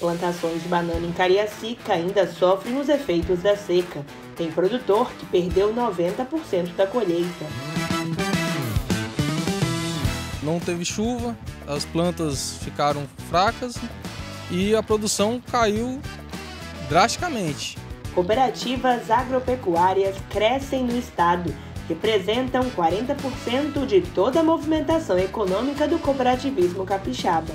plantações de banana em Cariacica ainda sofrem os efeitos da seca. Tem produtor que perdeu 90% da colheita. Não teve chuva, as plantas ficaram fracas e a produção caiu drasticamente. Cooperativas agropecuárias crescem no estado, representam 40% de toda a movimentação econômica do cooperativismo capixaba.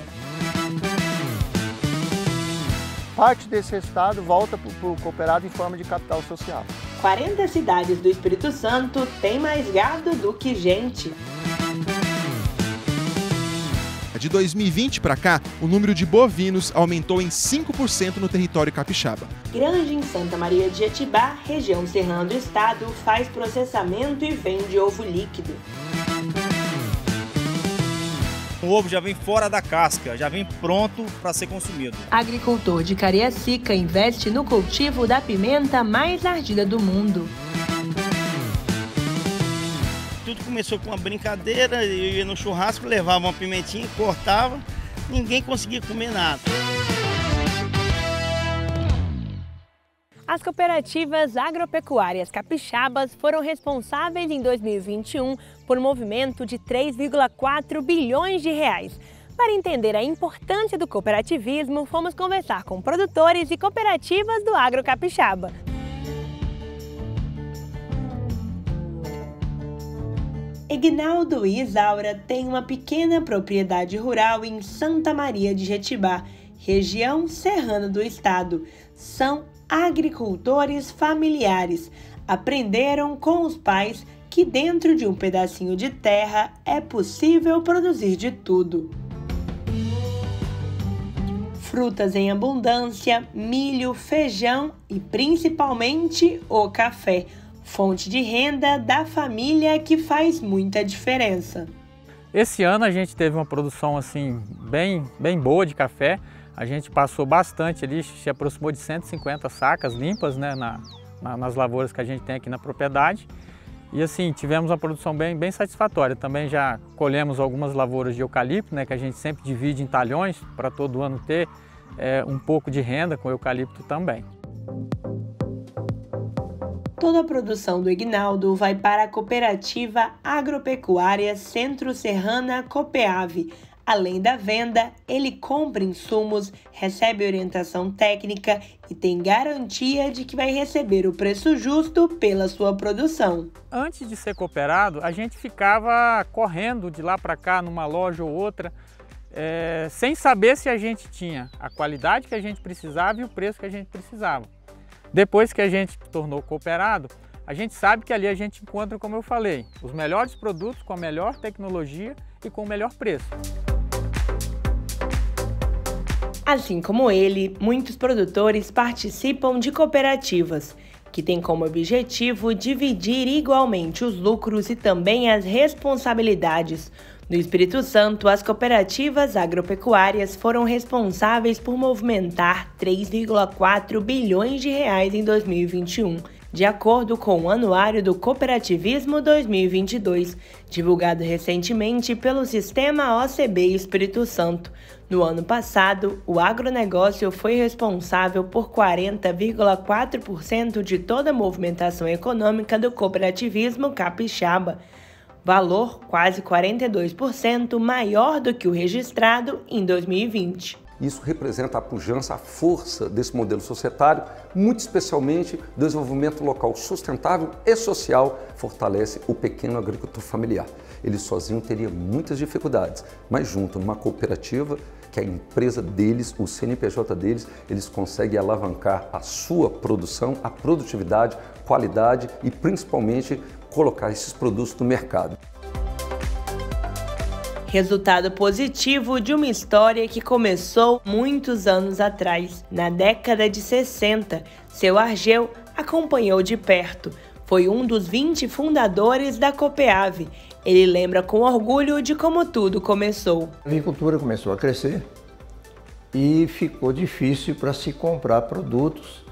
Parte desse resultado volta para o cooperado em forma de capital social. 40 cidades do Espírito Santo têm mais gado do que gente. De 2020 para cá, o número de bovinos aumentou em 5% no território capixaba. Granja em Santa Maria de Jetibá, região serrana do estado, faz processamento e vende ovo líquido. O ovo já vem fora da casca, já vem pronto para ser consumido. Agricultor de Cariacica investe no cultivo da pimenta mais ardida do mundo. Tudo começou com uma brincadeira, eu ia no churrasco, levava uma pimentinha, cortava, ninguém conseguia comer nada. As cooperativas agropecuárias capixabas foram responsáveis em 2021 por um movimento de 3,4 bilhões de reais. Para entender a importância do cooperativismo, fomos conversar com produtores e cooperativas do agro capixaba. Ignaldo e Isaura têm uma pequena propriedade rural em Santa Maria de Jetibá, região serrana do estado. São agricultores familiares. Aprenderam com os pais que dentro de um pedacinho de terra é possível produzir de tudo. Frutas em abundância, milho, feijão e principalmente o café. Fonte de renda da família que faz muita diferença. Esse ano a gente teve uma produção assim bem boa de café. A gente passou bastante ali, se aproximou de 150 sacas limpas, né, nas lavouras que a gente tem aqui na propriedade. E assim, tivemos uma produção bem satisfatória. Também já colhemos algumas lavouras de eucalipto, né, que a gente sempre divide em talhões para todo ano ter um pouco de renda com eucalipto também. Toda a produção do Ignaldo vai para a Cooperativa Agropecuária Centro-Serrana Copeave. Além da venda, ele compra insumos, recebe orientação técnica e tem garantia de que vai receber o preço justo pela sua produção. Antes de ser cooperado, a gente ficava correndo de lá para cá numa loja ou outra, sem saber se a gente tinha a qualidade que a gente precisava e o preço que a gente precisava. Depois que a gente tornou cooperado, a gente sabe que ali a gente encontra, como eu falei, os melhores produtos com a melhor tecnologia e com o melhor preço. Assim como ele, muitos produtores participam de cooperativas, que têm como objetivo dividir igualmente os lucros e também as responsabilidades. No Espírito Santo, as cooperativas agropecuárias foram responsáveis por movimentar 3,4 bilhões de reais em 2021, de acordo com o Anuário do Cooperativismo 2022, divulgado recentemente pelo Sistema OCB Espírito Santo. No ano passado, o agronegócio foi responsável por 40,4% de toda a movimentação econômica do cooperativismo capixaba, valor quase 42% maior do que o registrado em 2020. Isso representa a pujança, a força desse modelo societário, muito especialmente o desenvolvimento local sustentável e social, fortalece o pequeno agricultor familiar. Ele sozinho teria muitas dificuldades, mas junto numa cooperativa, que é a empresa deles, o CNPJ deles, eles conseguem alavancar a sua produção, a produtividade, qualidade e principalmente colocar esses produtos no mercado. Resultado positivo de uma história que começou muitos anos atrás. Na década de 60, seu Argeu acompanhou de perto. Foi um dos 20 fundadores da Copeave. Ele lembra com orgulho de como tudo começou. A agricultura começou a crescer e ficou difícil para se comprar produtos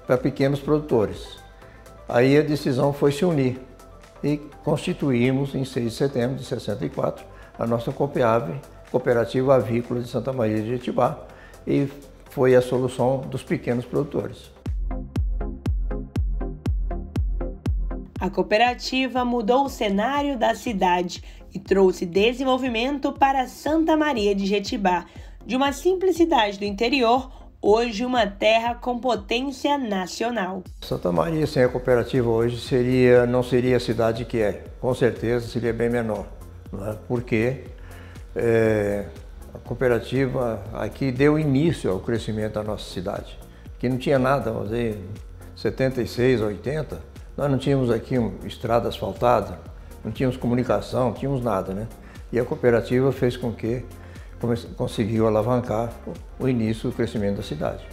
para pequenos produtores. Aí a decisão foi se unir e constituímos em 6 de setembro de 64 a nossa Copeave, Cooperativa Avícola de Santa Maria de Jetibá, e foi a solução dos pequenos produtores. A cooperativa mudou o cenário da cidade e trouxe desenvolvimento para Santa Maria de Jetibá. De uma simples cidade do interior, hoje uma terra com potência nacional. Santa Maria sem a cooperativa hoje não seria a cidade que é. Com certeza seria bem menor, não é? Porque a cooperativa aqui deu início ao crescimento da nossa cidade. Aqui não tinha nada, vamos dizer, em 76, 80, nós não tínhamos aqui estrada asfaltada, não tínhamos comunicação, não tínhamos nada, né? E a cooperativa fez com que conseguiu alavancar o início do crescimento da cidade.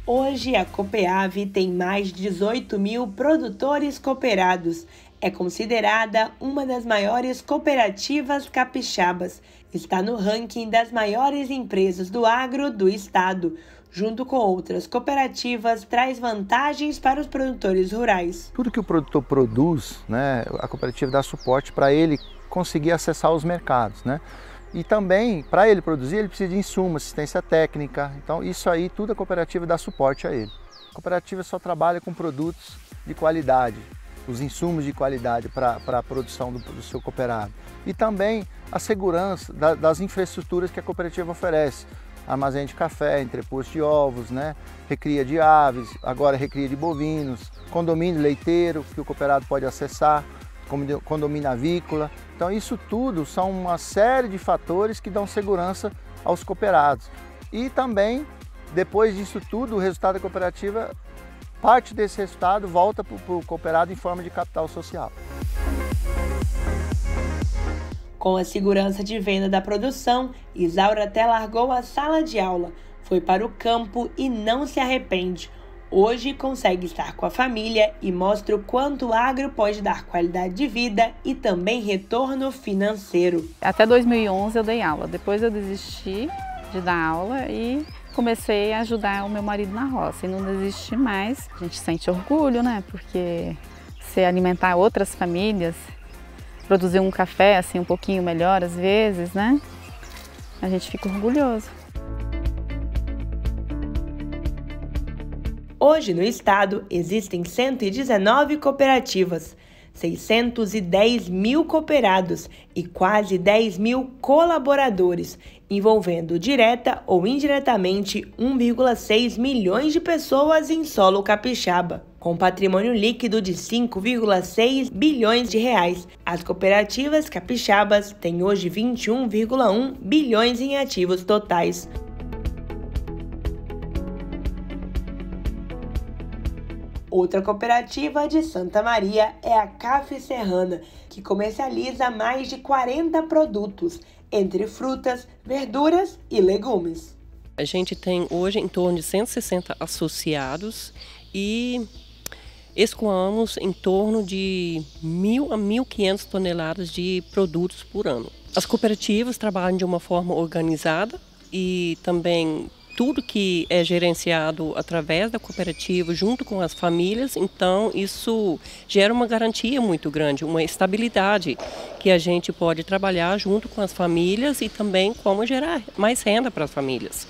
Hoje a Copeave tem mais de 18 mil produtores cooperados. É considerada uma das maiores cooperativas capixabas. Está no ranking das maiores empresas do agro do estado. Junto com outras cooperativas, traz vantagens para os produtores rurais. Tudo que o produtor produz, né, a cooperativa dá suporte para ele conseguir acessar os mercados, né? E também, para ele produzir, ele precisa de insumos, assistência técnica. Então, isso aí, tudo a cooperativa dá suporte a ele. A cooperativa só trabalha com produtos de qualidade, os insumos de qualidade para a produção do seu cooperado. E também a segurança das infraestruturas que a cooperativa oferece. Armazém de café, entreposto de ovos, né? Recria de aves, agora recria de bovinos, condomínio leiteiro que o cooperado pode acessar, condomínio avícola. Então isso tudo são uma série de fatores que dão segurança aos cooperados. E também, depois disso tudo, o resultado da cooperativa, parte desse resultado volta para o cooperado em forma de capital social. Com a segurança de venda da produção, Isaura até largou a sala de aula, foi para o campo e não se arrepende. Hoje consegue estar com a família e mostra o quanto o agro pode dar qualidade de vida e também retorno financeiro. Até 2011 eu dei aula, depois eu desisti de dar aula e comecei a ajudar o meu marido na roça e não desisti mais. A gente sente orgulho, né? Porque se alimentar outras famílias, produzir um café assim um pouquinho melhor às vezes, né? A gente fica orgulhoso. Hoje no estado existem 119 cooperativas, 610 mil cooperados e quase 10 mil colaboradores, envolvendo direta ou indiretamente 1,6 milhões de pessoas em solo capixaba. Com patrimônio líquido de 5,6 bilhões de reais, as cooperativas capixabas têm hoje 21,1 bilhões em ativos totais. Outra cooperativa de Santa Maria é a Café Serrana, que comercializa mais de 40 produtos, entre frutas, verduras e legumes. A gente tem hoje em torno de 160 associados e escoamos em torno de 1.000 a 1.500 toneladas de produtos por ano. As cooperativas trabalham de uma forma organizada e também tudo que é gerenciado através da cooperativa, junto com as famílias, então isso gera uma garantia muito grande, uma estabilidade que a gente pode trabalhar junto com as famílias e também como gerar mais renda para as famílias.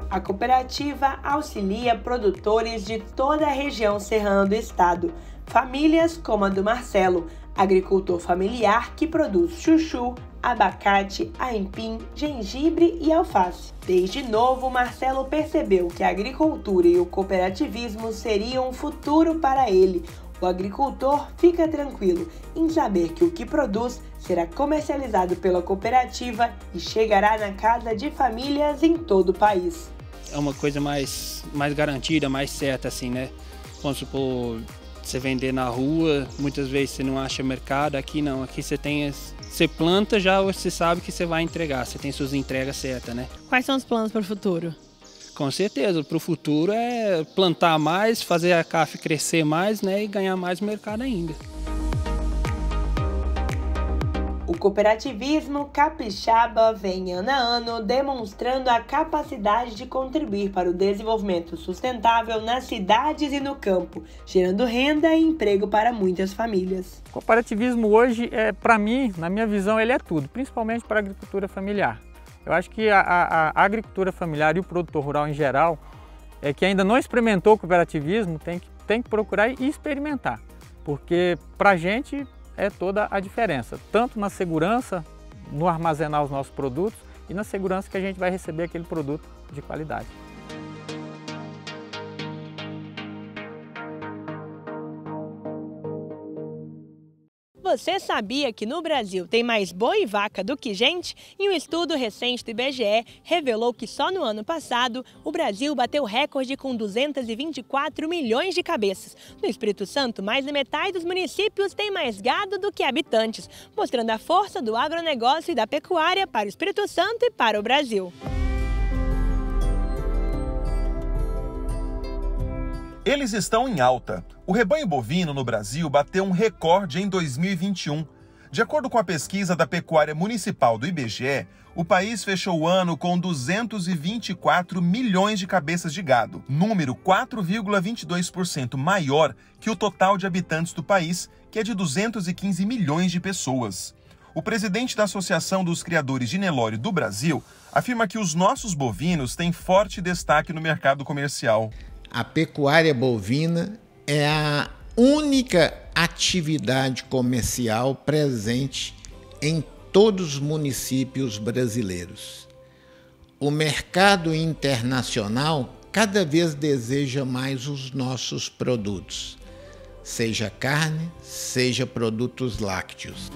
A cooperativa auxilia produtores de toda a região serrana do estado, famílias como a do Marcelo, agricultor familiar que produz chuchu, abacate, aipim, gengibre e alface. Desde novo, Marcelo percebeu que a agricultura e o cooperativismo seriam um futuro para ele. O agricultor fica tranquilo em saber que o que produz será comercializado pela cooperativa e chegará na casa de famílias em todo o país. É uma coisa mais garantida, mais certa assim, né? Vamos supor, você vender na rua, muitas vezes você não acha mercado, aqui não, aqui você planta, já você sabe que você vai entregar, você tem suas entregas certas, né? Quais são os planos para o futuro? Com certeza, para o futuro é plantar mais, fazer a CAF crescer mais, né, e ganhar mais mercado ainda. O cooperativismo capixaba vem ano a ano demonstrando a capacidade de contribuir para o desenvolvimento sustentável nas cidades e no campo, gerando renda e emprego para muitas famílias. O cooperativismo hoje, para mim, na minha visão, ele é tudo, principalmente para a agricultura familiar. Eu acho que a agricultura familiar e o produtor rural em geral, que ainda não experimentou o cooperativismo, tem que procurar e experimentar, porque para a gente é toda a diferença, tanto na segurança, no armazenar os nossos produtos e na segurança que a gente vai receber aquele produto de qualidade. Você sabia que no Brasil tem mais boi e vaca do que gente? E um estudo recente do IBGE revelou que só no ano passado o Brasil bateu recorde com 224 milhões de cabeças. No Espírito Santo, mais da metade dos municípios tem mais gado do que habitantes, mostrando a força do agronegócio e da pecuária para o Espírito Santo e para o Brasil. Eles estão em alta. O rebanho bovino no Brasil bateu um recorde em 2021. De acordo com a pesquisa da Pecuária Municipal do IBGE, o país fechou o ano com 224 milhões de cabeças de gado, número 4,22% maior que o total de habitantes do país, que é de 215 milhões de pessoas. O presidente da Associação dos Criadores de Nelore do Brasil afirma que os nossos bovinos têm forte destaque no mercado comercial. A pecuária bovina é a única atividade comercial presente em todos os municípios brasileiros. O mercado internacional cada vez deseja mais os nossos produtos, seja carne, seja produtos lácteos.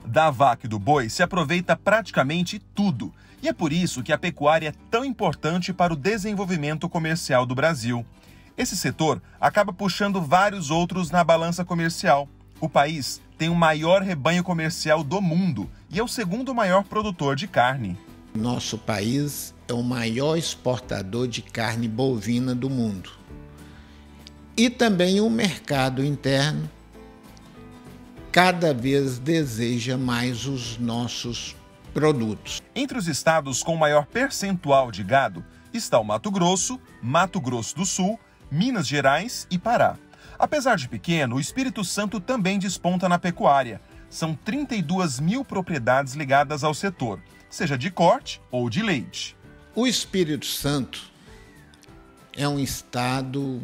Da vaca e do boi se aproveita praticamente tudo. E é por isso que a pecuária é tão importante para o desenvolvimento comercial do Brasil. Esse setor acaba puxando vários outros na balança comercial. O país tem o maior rebanho comercial do mundo e é o segundo maior produtor de carne. Nosso país é o maior exportador de carne bovina do mundo. E também o mercado interno cada vez deseja mais os nossos produtos. Entre os estados com maior percentual de gado está o Mato Grosso do Sul, Minas Gerais e Pará. Apesar de pequeno, o Espírito Santo também desponta na pecuária. São 32 mil propriedades ligadas ao setor, seja de corte ou de leite. O Espírito Santo é um estado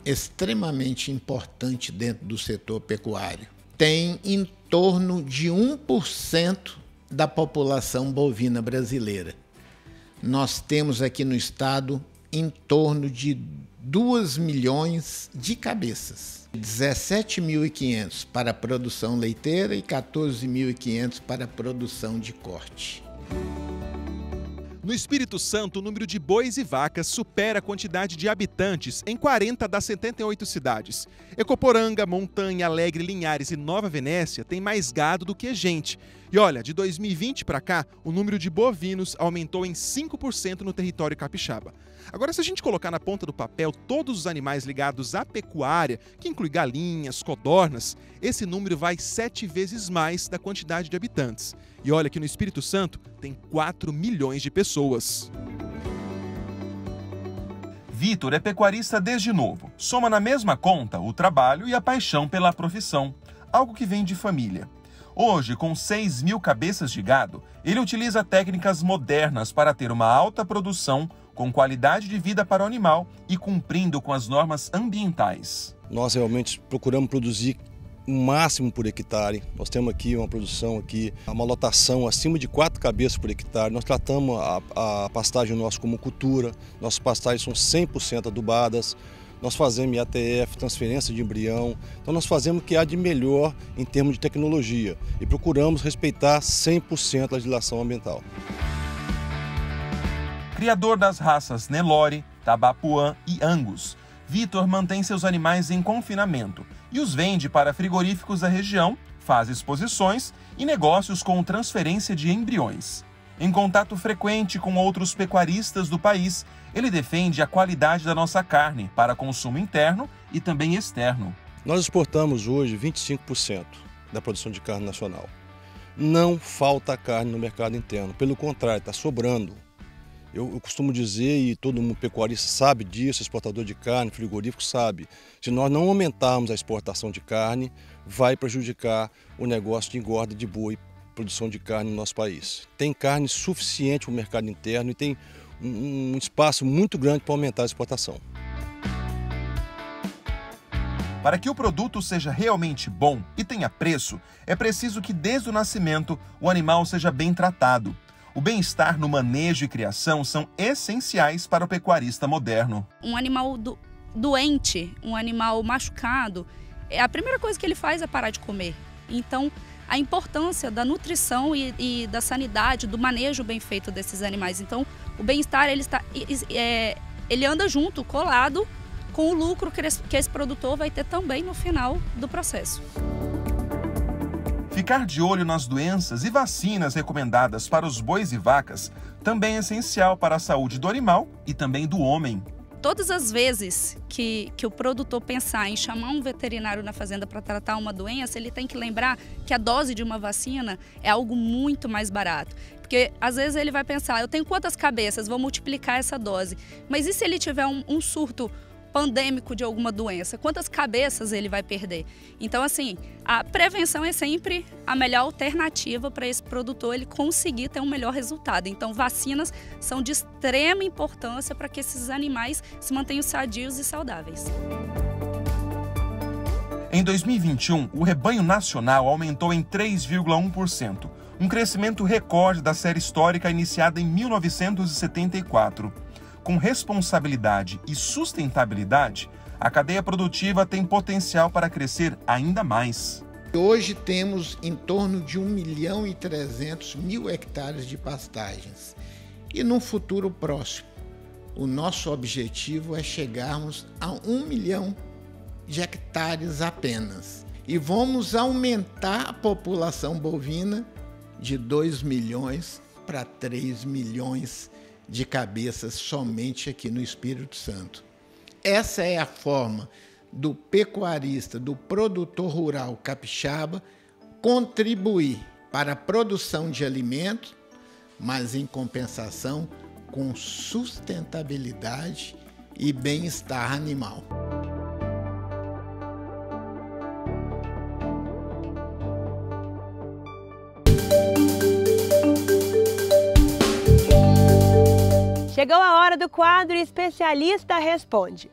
extremamente importante dentro do setor pecuário. Tem em torno de 1% da população bovina brasileira. Nós temos aqui no estado em torno de 2 milhões de cabeças. 17.500 para a produção leiteira e 14.500 para a produção de corte. No Espírito Santo, o número de bois e vacas supera a quantidade de habitantes em 40 das 78 cidades. Ecoporanga, Montanha, Alegre, Linhares e Nova Venécia têm mais gado do que gente. E olha, de 2020 para cá, o número de bovinos aumentou em 5% no território capixaba. Agora, se a gente colocar na ponta do papel todos os animais ligados à pecuária, que inclui galinhas, codornas, esse número vai 7 vezes mais da quantidade de habitantes. E olha que no Espírito Santo tem 4 milhões de pessoas. Vitor é pecuarista desde novo. Soma na mesma conta o trabalho e a paixão pela profissão, algo que vem de família. Hoje, com 6 mil cabeças de gado, ele utiliza técnicas modernas para ter uma alta produção, com qualidade de vida para o animal e cumprindo com as normas ambientais. Nós realmente procuramos produzir o máximo por hectare. Nós temos aqui uma produção, uma lotação acima de 4 cabeças por hectare. Nós tratamos a pastagem nossa como cultura, nossas pastagens são 100% adubadas. Nós fazemos IATF, transferência de embrião, então nós fazemos o que há de melhor em termos de tecnologia e procuramos respeitar 100% a legislação ambiental. Criador das raças Nelore, Tabapuã e Angus, Vitor mantém seus animais em confinamento e os vende para frigoríficos da região, faz exposições e negócios com transferência de embriões. Em contato frequente com outros pecuaristas do país, ele defende a qualidade da nossa carne para consumo interno e também externo. Nós exportamos hoje 25% da produção de carne nacional. não falta carne no mercado interno, pelo contrário, está sobrando. Eu costumo dizer, e todo mundo pecuarista sabe disso, exportador de carne, frigorífico sabe, se nós não aumentarmos a exportação de carne, vai prejudicar o negócio de engorda de boi, produção de carne no nosso país. Tem carne suficiente para o mercado interno e tem um espaço muito grande para aumentar a exportação. Para que o produto seja realmente bom e tenha preço, é preciso que desde o nascimento o animal seja bem tratado. O bem-estar no manejo e criação são essenciais para o pecuarista moderno. Um animal doente, um animal machucado, a primeira coisa que ele faz é parar de comer. Então, a importância da nutrição e da sanidade, do manejo bem feito desses animais. Então, o bem-estar ele anda junto, colado, com o lucro que esse produtor vai ter também no final do processo. Ficar de olho nas doenças e vacinas recomendadas para os bois e vacas também é essencial para a saúde do animal e também do homem. Todas as vezes que o produtor pensar em chamar um veterinário na fazenda para tratar uma doença, ele tem que lembrar que a dose de uma vacina é algo muito mais barato. Porque às vezes ele vai pensar, eu tenho quantas cabeças, vou multiplicar essa dose. Mas e se ele tiver um surto pandêmico de alguma doença, quantas cabeças ele vai perder? Então, assim, a prevenção é sempre a melhor alternativa para esse produtor ele conseguir ter um melhor resultado. Então, vacinas são de extrema importância para que esses animais se mantenham sadios e saudáveis. Em 2021, o rebanho nacional aumentou em 3,1%, um crescimento recorde da série histórica iniciada em 1974. Com responsabilidade e sustentabilidade, a cadeia produtiva tem potencial para crescer ainda mais. Hoje temos em torno de 1.300.000 hectares de pastagens. E num futuro próximo, o nosso objetivo é chegarmos a 1 milhão de hectares apenas. E vamos aumentar a população bovina de 2 milhões para 3 milhões de cabeças somente aqui no Espírito Santo. Essa é a forma do pecuarista, do produtor rural capixaba, contribuir para a produção de alimentos, mas em compensação com sustentabilidade e bem-estar animal. Chegou a hora do quadro Especialista Responde.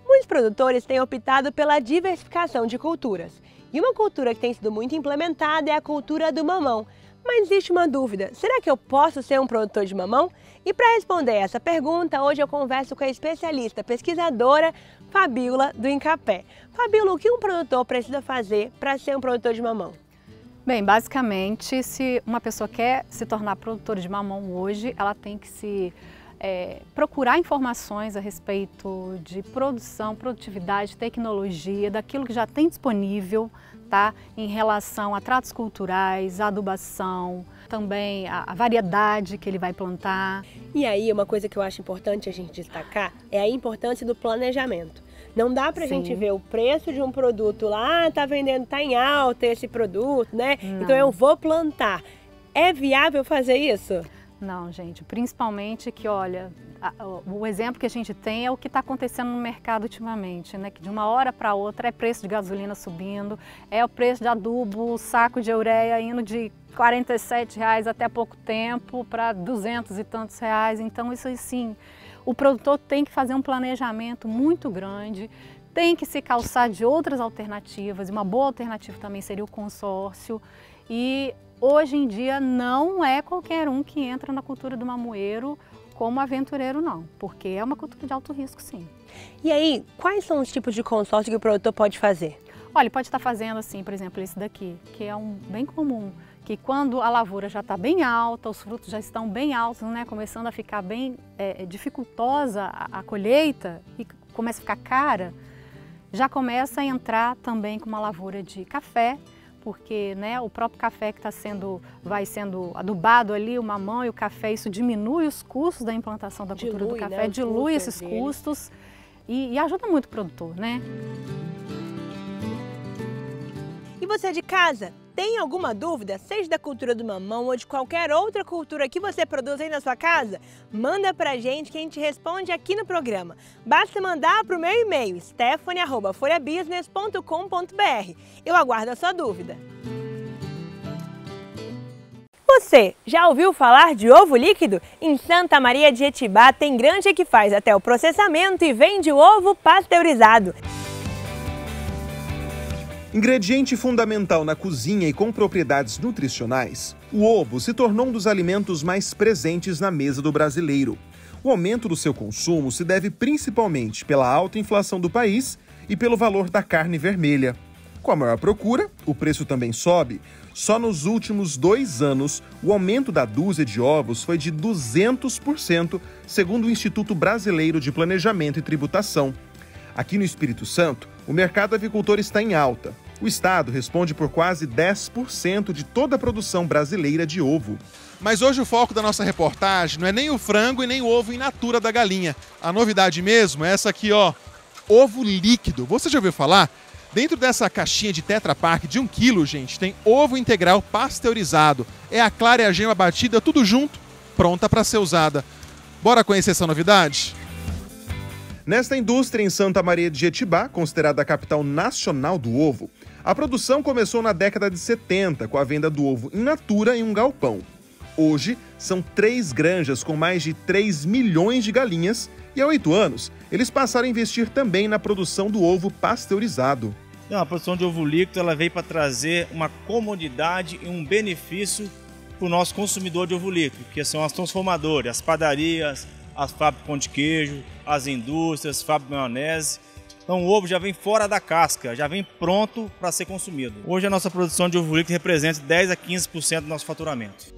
Muitos produtores têm optado pela diversificação de culturas. E uma cultura que tem sido muito implementada é a cultura do mamão. Mas existe uma dúvida, será que eu posso ser um produtor de mamão? E para responder essa pergunta, hoje eu converso com a especialista pesquisadora Fabíola do Incapé. Fabíola, o que um produtor precisa fazer para ser um produtor de mamão? Bem, basicamente, se uma pessoa quer se tornar produtora de mamão hoje, ela tem que procurar informações a respeito de produção, produtividade, tecnologia, daquilo que já tem disponível, tá? Em relação a tratos culturais, a adubação, também a variedade que ele vai plantar. E aí, uma coisa que eu acho importante a gente destacar é a importância do planejamento. Não dá pra gente ver o preço de um produto lá, tá vendendo, tá em alta esse produto, né? Não. Então eu vou plantar. É viável fazer isso? Não, gente, principalmente que, olha, o exemplo que a gente tem é o que está acontecendo no mercado ultimamente, né? Que de uma hora para outra é preço de gasolina subindo, é o preço de adubo, saco de ureia indo de R$ 47 até há pouco tempo para 200 e tantos reais. Então isso assim, o produtor tem que fazer um planejamento muito grande, tem que se calçar de outras alternativas, e uma boa alternativa também seria o consórcio. E hoje em dia não é qualquer um que entra na cultura do mamoeiro como aventureiro não, porque é uma cultura de alto risco sim. E aí, quais são os tipos de consórcio que o produtor pode fazer? Olha, ele pode estar fazendo assim, por exemplo, esse daqui, que é bem comum, que quando a lavoura já está bem alta, os frutos já estão bem altos, né, começando a ficar bem dificultosa a colheita e começa a ficar cara, já começa a entrar também com uma lavoura de café, porque né, o próprio café que vai sendo adubado ali, o mamão e o café, isso diminui os custos da implantação da cultura do café, né, dilui esses custos e ajuda muito o produtor, né? E você de casa, Tem alguma dúvida, seja da cultura do mamão ou de qualquer outra cultura que você produz aí na sua casa? Manda pra gente que a gente responde aqui no programa. Basta mandar pro meu e-mail, stephanie@folhabusiness.com.br. Eu aguardo a sua dúvida. Você já ouviu falar de ovo líquido? Em Santa Maria de Jetibá tem granja que faz até o processamento e vende o ovo pasteurizado. Ingrediente fundamental na cozinha e com propriedades nutricionais, o ovo se tornou um dos alimentos mais presentes na mesa do brasileiro. O aumento do seu consumo se deve principalmente pela alta inflação do país e pelo valor da carne vermelha. Com a maior procura, o preço também sobe. Só nos últimos 2 anos, o aumento da dúzia de ovos foi de 200%, segundo o Instituto Brasileiro de Planejamento e Tributação. Aqui no Espírito Santo, o mercado avicultor está em alta. O estado responde por quase 10% de toda a produção brasileira de ovo. Mas hoje o foco da nossa reportagem não é nem o frango e nem o ovo in natura da galinha. A novidade mesmo é essa aqui, ó, ovo líquido. Você já ouviu falar? Dentro dessa caixinha de Tetra Pak de 1 kg, gente, tem ovo integral pasteurizado. É a clara e a gema batida, tudo junto, pronta para ser usada. Bora conhecer essa novidade? Nesta indústria em Santa Maria de Jetibá, considerada a capital nacional do ovo, a produção começou na década de 70 com a venda do ovo in natura em um galpão. Hoje, são 3 granjas com mais de 3 milhões de galinhas e há 8 anos, eles passaram a investir também na produção do ovo pasteurizado. A produção de ovo líquido ela veio para trazer uma comodidade e um benefício para o nosso consumidor de ovo líquido, que são as transformadoras, as padarias, as fábricas de pão de queijo, as indústrias, as fábricas de maionese. Então o ovo já vem fora da casca, já vem pronto para ser consumido. Hoje a nossa produção de ovo líquido representa 10 a 15% do nosso faturamento.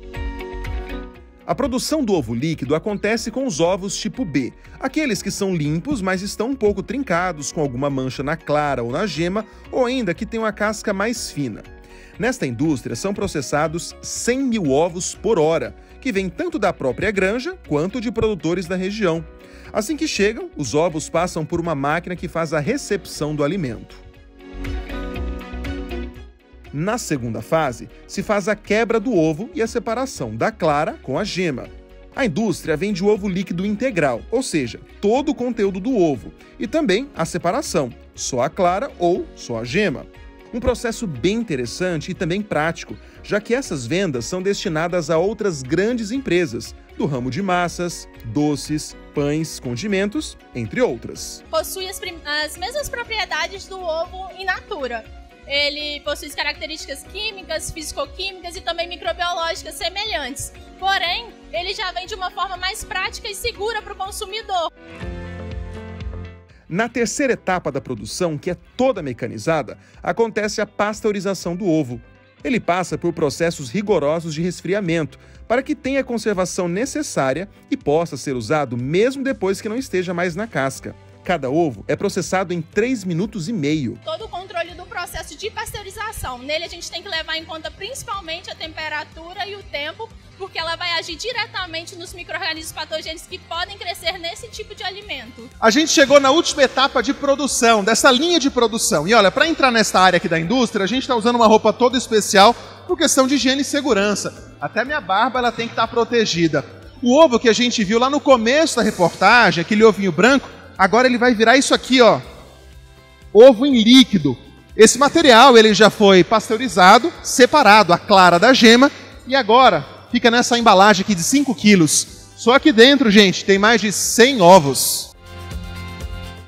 A produção do ovo líquido acontece com os ovos tipo B, aqueles que são limpos, mas estão um pouco trincados, com alguma mancha na clara ou na gema, ou ainda que tem uma casca mais fina. Nesta indústria são processados 100 mil ovos por hora, que vêm tanto da própria granja quanto de produtores da região. Assim que chegam, os ovos passam por uma máquina que faz a recepção do alimento. Na segunda fase, se faz a quebra do ovo e a separação da clara com a gema. A indústria vende o ovo líquido integral, ou seja, todo o conteúdo do ovo, e também a separação, só a clara ou só a gema. Um processo bem interessante e também prático, já que essas vendas são destinadas a outras grandes empresas, do ramo de massas, doces, pães, condimentos, entre outras. Possui as mesmas propriedades do ovo in natura. Ele possui características químicas, fisicoquímicas e também microbiológicas semelhantes. Porém, ele já vem de uma forma mais prática e segura para o consumidor. Na terceira etapa da produção, que é toda mecanizada, acontece a pasteurização do ovo. Ele passa por processos rigorosos de resfriamento, para que tenha a conservação necessária e possa ser usado mesmo depois que não esteja mais na casca. Cada ovo é processado em 3 minutos e meio. Todo o controle do processo de pasteurização. Nele a gente tem que levar em conta principalmente a temperatura e o tempo, porque ela vai agir diretamente nos micro-organismos patogênicos que podem crescer nesse tipo de alimento. A gente chegou na última etapa de produção, dessa linha de produção. E olha, para entrar nesta área aqui da indústria, a gente está usando uma roupa toda especial por questão de higiene e segurança. Até minha barba ela tem que estar protegida. O ovo que a gente viu lá no começo da reportagem, aquele ovinho branco, agora ele vai virar isso aqui, ó, ovo em líquido. Esse material ele já foi pasteurizado, separado a clara da gema e agora fica nessa embalagem aqui de 5 quilos. Só aqui dentro, gente, tem mais de 100 ovos.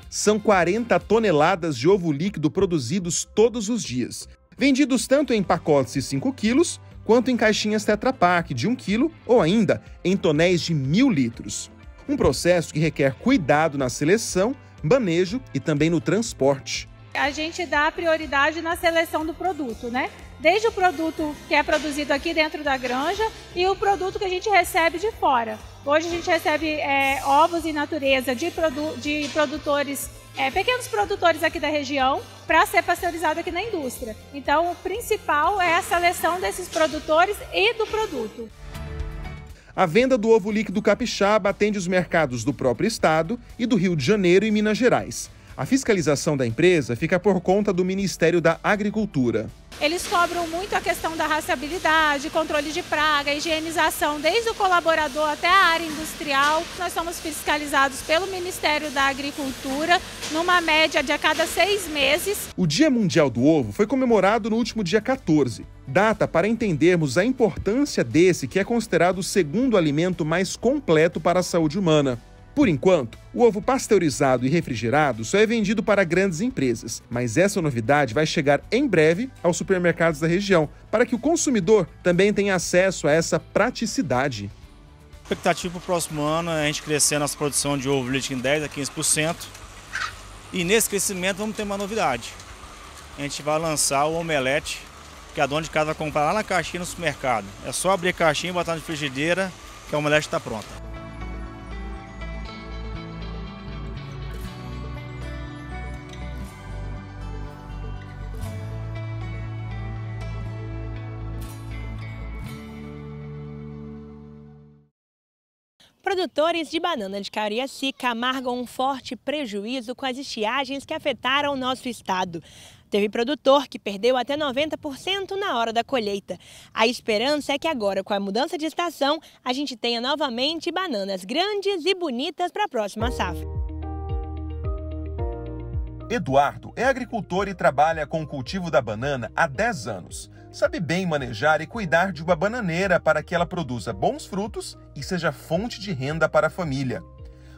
São 40 toneladas de ovo líquido produzidos todos os dias, vendidos tanto em pacotes de 5 quilos quanto em caixinhas Tetra Pak de 1 quilo ou ainda em tonéis de 1.000 litros. Um processo que requer cuidado na seleção, manejo e também no transporte. A gente dá prioridade na seleção do produto, né? Desde o produto que é produzido aqui dentro da granja e o produto que a gente recebe de fora. Hoje a gente recebe ovos in natureza de produtores, pequenos produtores aqui da região, para ser pasteurizado aqui na indústria. Então o principal é a seleção desses produtores e do produto. A venda do ovo líquido capixaba atende os mercados do próprio estado e do Rio de Janeiro e Minas Gerais. A fiscalização da empresa fica por conta do Ministério da Agricultura. Eles cobram muito a questão da rastreabilidade, controle de praga, higienização, desde o colaborador até a área industrial. Nós somos fiscalizados pelo Ministério da Agricultura, numa média de a cada 6 meses. O Dia Mundial do Ovo foi comemorado no último dia 14, data para entendermos a importância desse que é considerado o segundo alimento mais completo para a saúde humana. Por enquanto, o ovo pasteurizado e refrigerado só é vendido para grandes empresas, mas essa novidade vai chegar em breve aos supermercados da região, para que o consumidor também tenha acesso a essa praticidade. A expectativa para o próximo ano é a gente crescer a nossa produção de ovo líquido em 10% a 15%. E nesse crescimento vamos ter uma novidade. A gente vai lançar o omelete, que a dona de casa vai comprar lá na caixinha no supermercado. É só abrir a caixinha e botar na frigideira, que a omelete está pronta. Produtores de banana de Cariacica amargam um forte prejuízo com as estiagens que afetaram o nosso estado. Teve produtor que perdeu até 90% na hora da colheita. A esperança é que agora, com a mudança de estação, a gente tenha novamente bananas grandes e bonitas para a próxima safra. Eduardo é agricultor e trabalha com o cultivo da banana há 10 anos. Sabe bem manejar e cuidar de uma bananeira para que ela produza bons frutos e seja fonte de renda para a família.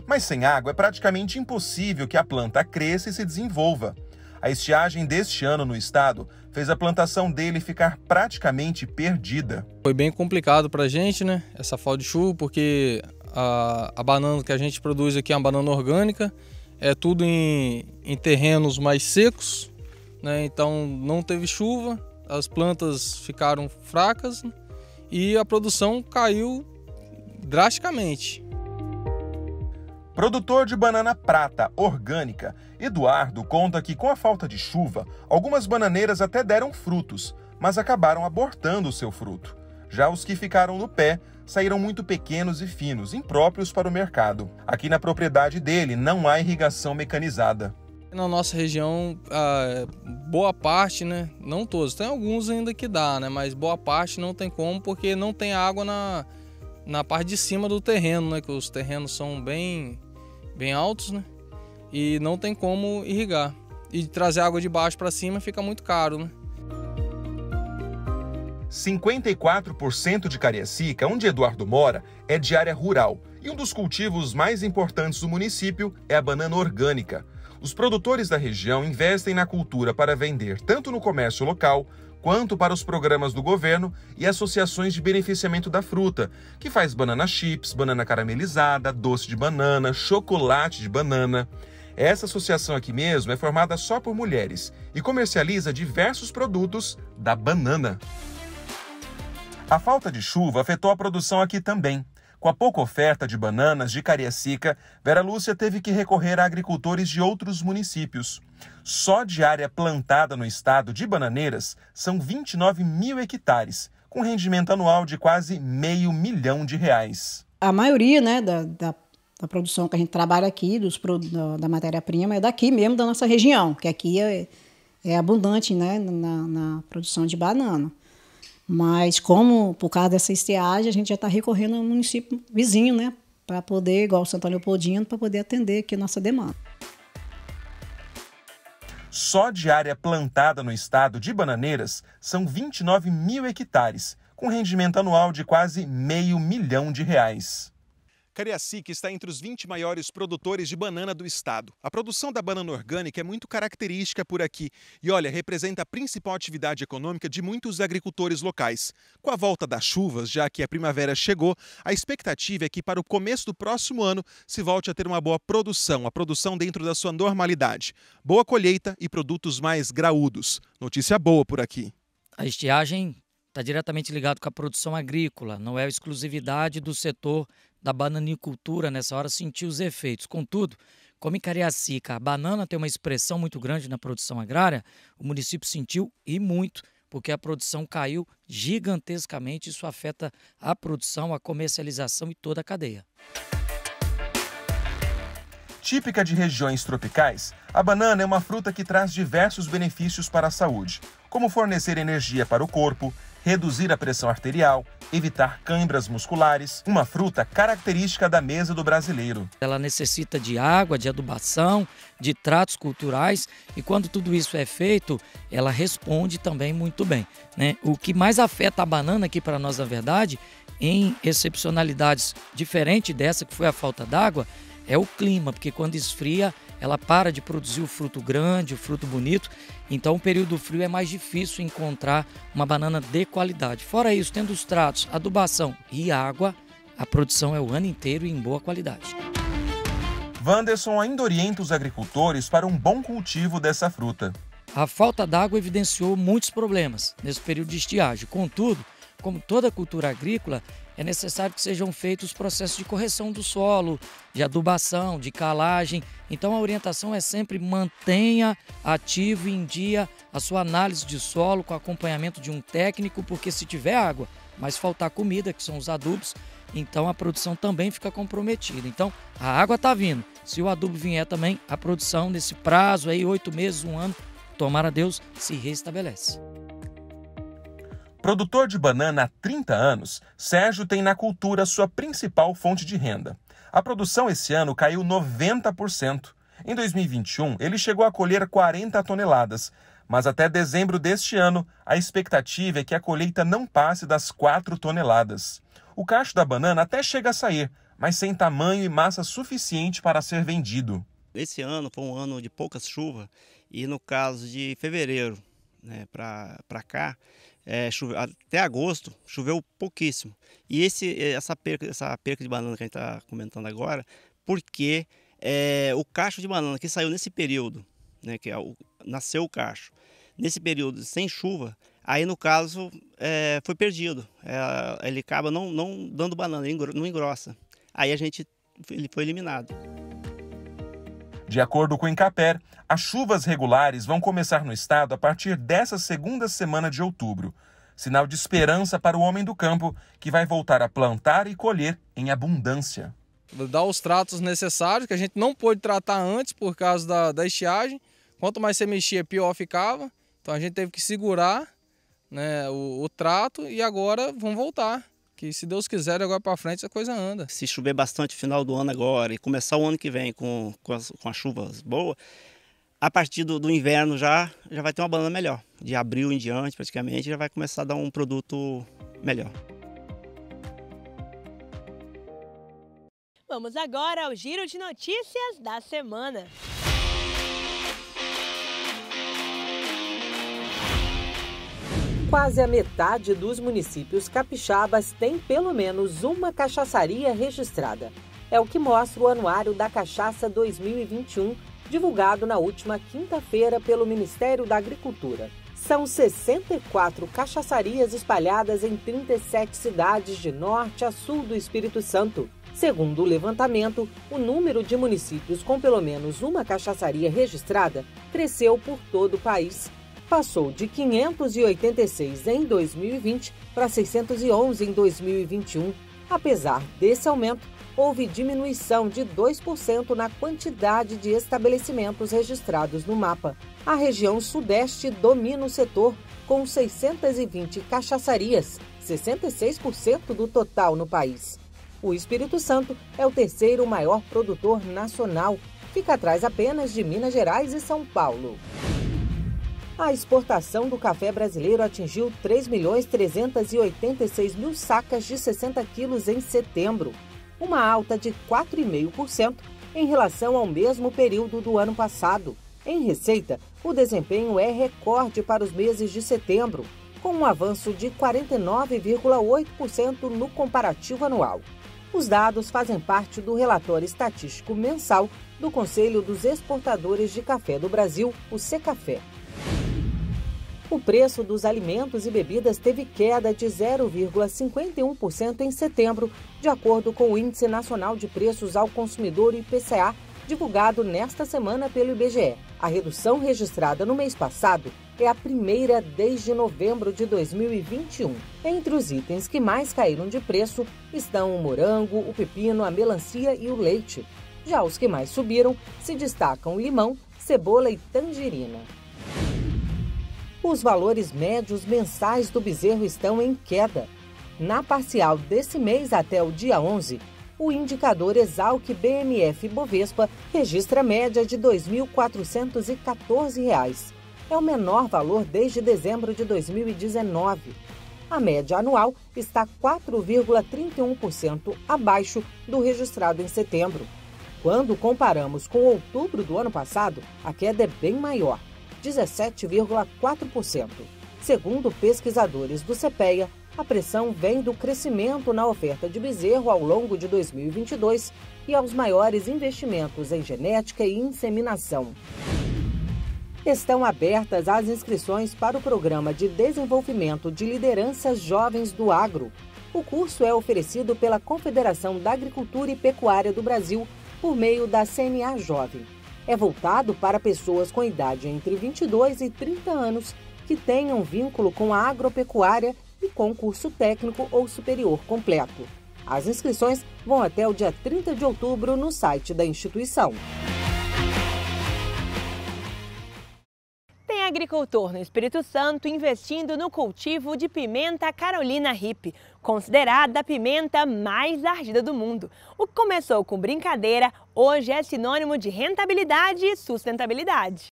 Mas sem água é praticamente impossível que a planta cresça e se desenvolva. A estiagem deste ano no estado fez a plantação dele ficar praticamente perdida. Foi bem complicado para a gente, né? Essa falta de chuva, porque a banana que a gente produz aqui é uma banana orgânica, é tudo em terrenos mais secos, né? Então não teve chuva. As plantas ficaram fracas e a produção caiu drasticamente. Produtor de banana prata orgânica, Eduardo conta que com a falta de chuva, algumas bananeiras até deram frutos, mas acabaram abortando o seu fruto. Já os que ficaram no pé saíram muito pequenos e finos, impróprios para o mercado. Aqui na propriedade dele não há irrigação mecanizada. Na nossa região, boa parte, né? Não todos, tem alguns ainda que dá, né? Mas boa parte não tem como, porque não tem água na parte de cima do terreno, né? Que os terrenos são bem altos, né? E não tem como irrigar. E trazer água de baixo para cima fica muito caro, né? 54% de Cariacica, onde Eduardo mora, é de área rural. E um dos cultivos mais importantes do município é a banana orgânica. Os produtores da região investem na cultura para vender tanto no comércio local, quanto para os programas do governo e associações de beneficiamento da fruta, que faz banana chips, banana caramelizada, doce de banana, chocolate de banana. Essa associação aqui mesmo é formada só por mulheres e comercializa diversos produtos da banana. A falta de chuva afetou a produção aqui também. Com a pouca oferta de bananas de Cariacica, Vera Lúcia teve que recorrer a agricultores de outros municípios. Só de área plantada no estado de bananeiras são 29 mil hectares, com rendimento anual de quase R$500 milhão. A maioria, né, da produção que a gente trabalha aqui, da matéria-prima, é daqui mesmo, da nossa região, que aqui é abundante, né, na produção de banana. Mas como, por causa dessa estiagem, a gente já está recorrendo ao município vizinho, né? Para poder, igual o Santo Leopoldino, para poder atender aqui a nossa demanda. Só de área plantada no estado de bananeiras são 29 mil hectares, com rendimento anual de quase R$500 milhão. Cariacica está entre os 20 maiores produtores de banana do estado. A produção da banana orgânica é muito característica por aqui e, olha, representa a principal atividade econômica de muitos agricultores locais. Com a volta das chuvas, já que a primavera chegou, a expectativa é que para o começo do próximo ano se volte a ter uma boa produção, a produção dentro da sua normalidade. Boa colheita e produtos mais graúdos. Notícia boa por aqui. A estiagem está diretamente ligada com a produção agrícola, não é exclusividade do setor da bananicultura nessa hora sentir os efeitos. Contudo, como em Cariacica a banana tem uma expressão muito grande na produção agrária, o município sentiu e muito, porque a produção caiu gigantescamente. Isso afeta a produção, a comercialização e toda a cadeia. Típica de regiões tropicais, a banana é uma fruta que traz diversos benefícios para a saúde, como fornecer energia para o corpo, reduzir a pressão arterial, evitar câimbras musculares, uma fruta característica da mesa do brasileiro. Ela necessita de água, de adubação, de tratos culturais e quando tudo isso é feito, ela responde também muito bem, né? O que mais afeta a banana aqui para nós, na verdade, em excepcionalidades diferentes dessa que foi a falta d'água, é o clima, porque quando esfria, ela para de produzir o fruto grande, o fruto bonito. Então, o período frio é mais difícil encontrar uma banana de qualidade. Fora isso, tendo os tratos, adubação e água, a produção é o ano inteiro e em boa qualidade. Wanderson ainda orienta os agricultores para um bom cultivo dessa fruta. A falta d'água evidenciou muitos problemas nesse período de estiagem. Contudo, como toda cultura agrícola, é necessário que sejam feitos os processos de correção do solo, de adubação, de calagem. Então a orientação é sempre mantenha ativo e em dia a sua análise de solo com acompanhamento de um técnico, porque se tiver água, mas faltar comida, que são os adubos, então a produção também fica comprometida. Então a água está vindo, se o adubo vier também, a produção nesse prazo aí, 8 meses, 1 ano, tomara Deus, se restabelece. Produtor de banana há 30 anos, Sérgio tem na cultura sua principal fonte de renda. A produção esse ano caiu 90%. Em 2021, ele chegou a colher 40 toneladas, mas até dezembro deste ano, a expectativa é que a colheita não passe das 4 toneladas. O cacho da banana até chega a sair, mas sem tamanho e massa suficiente para ser vendido. Esse ano foi um ano de poucas chuvas e no caso de fevereiro, né, para cá, até agosto choveu pouquíssimo. E essa perca de banana que a gente está comentando agora, porque o cacho de banana que saiu nesse período, né, que nasceu o cacho, nesse período sem chuva, aí no caso foi perdido. Ele acaba não dando banana, ele não engrossa. Aí ele foi eliminado. De acordo com o Incaper, as chuvas regulares vão começar no estado a partir dessa segunda semana de outubro. Sinal de esperança para o homem do campo, que vai voltar a plantar e colher em abundância. Dar os tratos necessários, que a gente não pôde tratar antes por causa da estiagem. Quanto mais você mexia, pior ficava. Então a gente teve que segurar, né, o trato e agora vamos voltar. Que se Deus quiser, agora para frente a coisa anda. Se chover bastante no final do ano agora e começar o ano que vem com as chuvas boas, a partir do inverno já vai ter uma banana melhor. De abril em diante, praticamente, já vai começar a dar um produto melhor. Vamos agora ao giro de notícias da semana. Quase a metade dos municípios capixabas tem pelo menos uma cachaçaria registrada. É o que mostra o Anuário da Cachaça 2021, divulgado na última quinta-feira pelo Ministério da Agricultura. São 64 cachaçarias espalhadas em 37 cidades de norte a sul do Espírito Santo. Segundo o levantamento, o número de municípios com pelo menos uma cachaçaria registrada cresceu por todo o país. Passou de 586 em 2020 para 611 em 2021. Apesar desse aumento, houve diminuição de 2% na quantidade de estabelecimentos registrados no mapa. A região sudeste domina o setor, com 620 cachaçarias, 66% do total no país. O Espírito Santo é o terceiro maior produtor nacional, fica atrás apenas de Minas Gerais e São Paulo. A exportação do café brasileiro atingiu 3.386.000 sacas de 60 quilos em setembro, uma alta de 4,5% em relação ao mesmo período do ano passado. Em receita, o desempenho é recorde para os meses de setembro, com um avanço de 49,8% no comparativo anual. Os dados fazem parte do relatório estatístico mensal do Conselho dos Exportadores de Café do Brasil, o Secafé. O preço dos alimentos e bebidas teve queda de 0,51% em setembro, de acordo com o Índice Nacional de Preços ao Consumidor IPCA, divulgado nesta semana pelo IBGE. A redução registrada no mês passado é a primeira desde novembro de 2021. Entre os itens que mais caíram de preço estão o morango, o pepino, a melancia e o leite. Já os que mais subiram se destacam limão, cebola e tangerina. os valores médios mensais do bezerro estão em queda. Na parcial desse mês até o dia 11, o indicador Exalc BMF Bovespa registra média de R$ 2.414. É o menor valor desde dezembro de 2019. A média anual está 4,31% abaixo do registrado em setembro. Quando comparamos com outubro do ano passado, a queda é bem maior, 17,4%. Segundo pesquisadores do CPEA, a pressão vem do crescimento na oferta de bezerro ao longo de 2022 e aos maiores investimentos em genética e inseminação. Estão abertas as inscrições para o Programa de Desenvolvimento de Lideranças Jovens do Agro. O curso é oferecido pela Confederação da Agricultura e Pecuária do Brasil por meio da CNA Jovem. É voltado para pessoas com idade entre 22 e 30 anos que tenham vínculo com a agropecuária e com curso técnico ou superior completo. As inscrições vão até o dia 30 de outubro no site da instituição. Tem agricultor no Espírito Santo investindo no cultivo de pimenta Carolina Hippie, considerada a pimenta mais ardida do mundo. O que começou com brincadeira, hoje é sinônimo de rentabilidade e sustentabilidade.